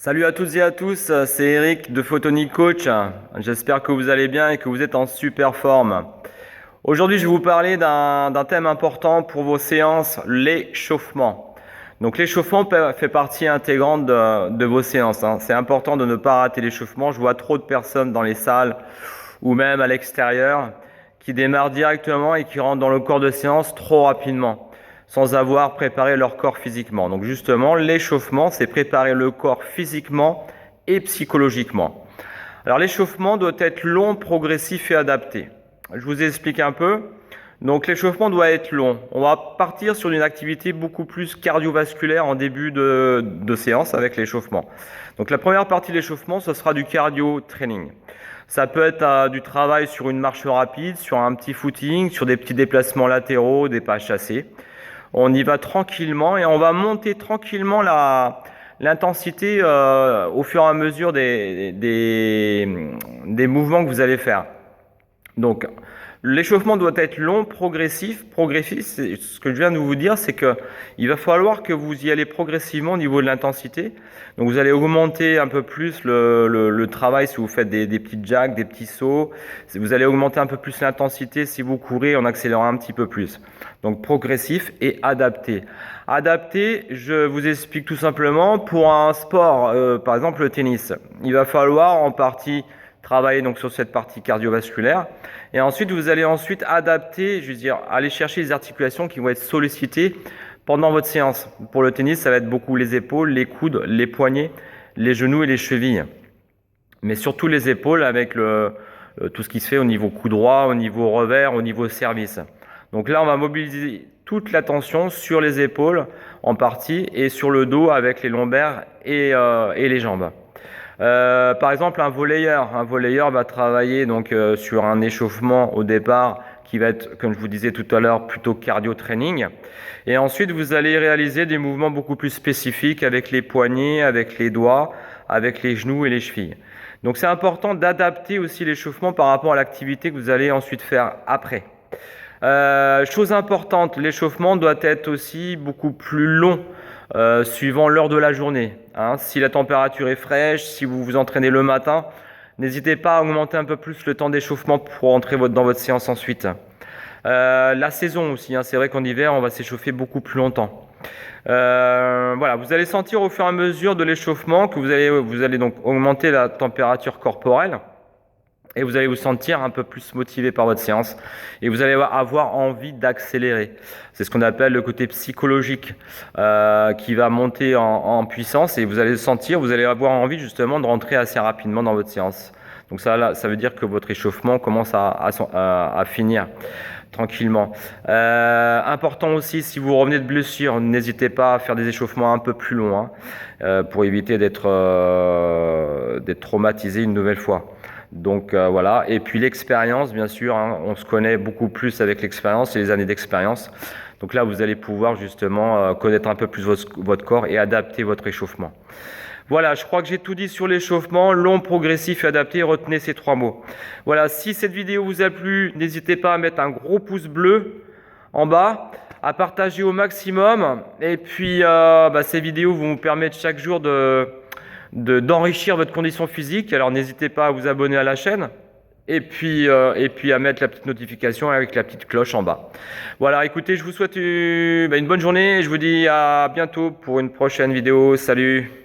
Salut à toutes et à tous, c'est Eric de Photonic Coach. J'espère que vous allez bien et que vous êtes en super forme. Aujourd'hui, je vais vous parler d'un thème important pour vos séances, l'échauffement. Donc l'échauffement fait partie intégrante de vos séances, hein. C'est important de ne pas rater l'échauffement. Je vois trop de personnes dans les salles ou même à l'extérieur qui démarrent directement et qui rentrent dans le corps de séance trop rapidement, sans avoir préparé leur corps physiquement. Donc justement, l'échauffement, c'est préparer le corps physiquement et psychologiquement. Alors l'échauffement doit être long, progressif et adapté. Je vous explique un peu. Donc l'échauffement doit être long. On va partir sur une activité beaucoup plus cardiovasculaire en début de séance avec l'échauffement. Donc la première partie de l'échauffement, ce sera du cardio training. Ça peut être du travail sur une marche rapide, sur un petit footing, sur des petits déplacements latéraux, des pas chassés. On y va tranquillement et on va monter tranquillement l'intensité au fur et à mesure des mouvements que vous allez faire. Donc, l'échauffement doit être long, progressif. Progressif, ce que je viens de vous dire, c'est que il va falloir que vous y allez progressivement au niveau de l'intensité. Donc, vous allez augmenter un peu plus le travail si vous faites des petits jacks, des petits sauts. Vous allez augmenter un peu plus l'intensité si vous courez en accélérant un petit peu plus. Donc, progressif et adapté. Adapté, je vous explique tout simplement, pour un sport, par exemple le tennis, il va falloir en partie travailler donc sur cette partie cardiovasculaire et ensuite vous allez adapter, je veux dire, aller chercher les articulations qui vont être sollicitées pendant votre séance. Pour le tennis, ça va être beaucoup les épaules, les coudes, les poignets, les genoux et les chevilles, mais surtout les épaules avec tout ce qui se fait au niveau coup droit, au niveau revers, au niveau service. Donc là, on va mobiliser toute l'attention sur les épaules en partie et sur le dos avec les lombaires et les jambes. Par exemple, un volleyeur va travailler donc sur un échauffement au départ qui va être, comme je vous disais tout à l'heure, plutôt cardio training. Et ensuite, vous allez réaliser des mouvements beaucoup plus spécifiques avec les poignets, avec les doigts, avec les genoux et les chevilles. Donc, c'est important d'adapter aussi l'échauffement par rapport à l'activité que vous allez ensuite faire après. Chose importante, l'échauffement doit être aussi beaucoup plus long suivant l'heure de la journée, hein. Si la température est fraîche, si vous vous entraînez le matin, n'hésitez pas à augmenter un peu plus le temps d'échauffement pour entrer dans votre séance ensuite. La saison aussi, hein, c'est vrai qu'en hiver, on va s'échauffer beaucoup plus longtemps. Voilà, vous allez sentir au fur et à mesure de l'échauffement que vous allez donc augmenter la température corporelle. Et vous allez vous sentir un peu plus motivé par votre séance et vous allez avoir envie d'accélérer. C'est ce qu'on appelle le côté psychologique qui va monter en puissance et vous allez sentir, vous allez avoir envie justement de rentrer assez rapidement dans votre séance. Donc ça veut dire que votre échauffement commence à finir tranquillement. Important aussi, si vous revenez de blessure, n'hésitez pas à faire des échauffements un peu plus longs pour éviter d'être traumatisé une nouvelle fois. Donc voilà, et puis l'expérience, bien sûr, hein, on se connaît beaucoup plus avec l'expérience et les années d'expérience. Donc là, vous allez pouvoir justement connaître un peu plus votre corps et adapter votre échauffement. Voilà, je crois que j'ai tout dit sur l'échauffement, long, progressif et adapté. Retenez ces 3 mots. Voilà, si cette vidéo vous a plu, n'hésitez pas à mettre un gros pouce bleu en bas, à partager au maximum. Et puis, ces vidéos vont vous permettre chaque jour d'enrichir votre condition physique. Alors n'hésitez pas à vous abonner à la chaîne et puis à mettre la petite notification avec la petite cloche en bas. Voilà, écoutez, je vous souhaite une bonne journée et je vous dis à bientôt pour une prochaine vidéo. Salut!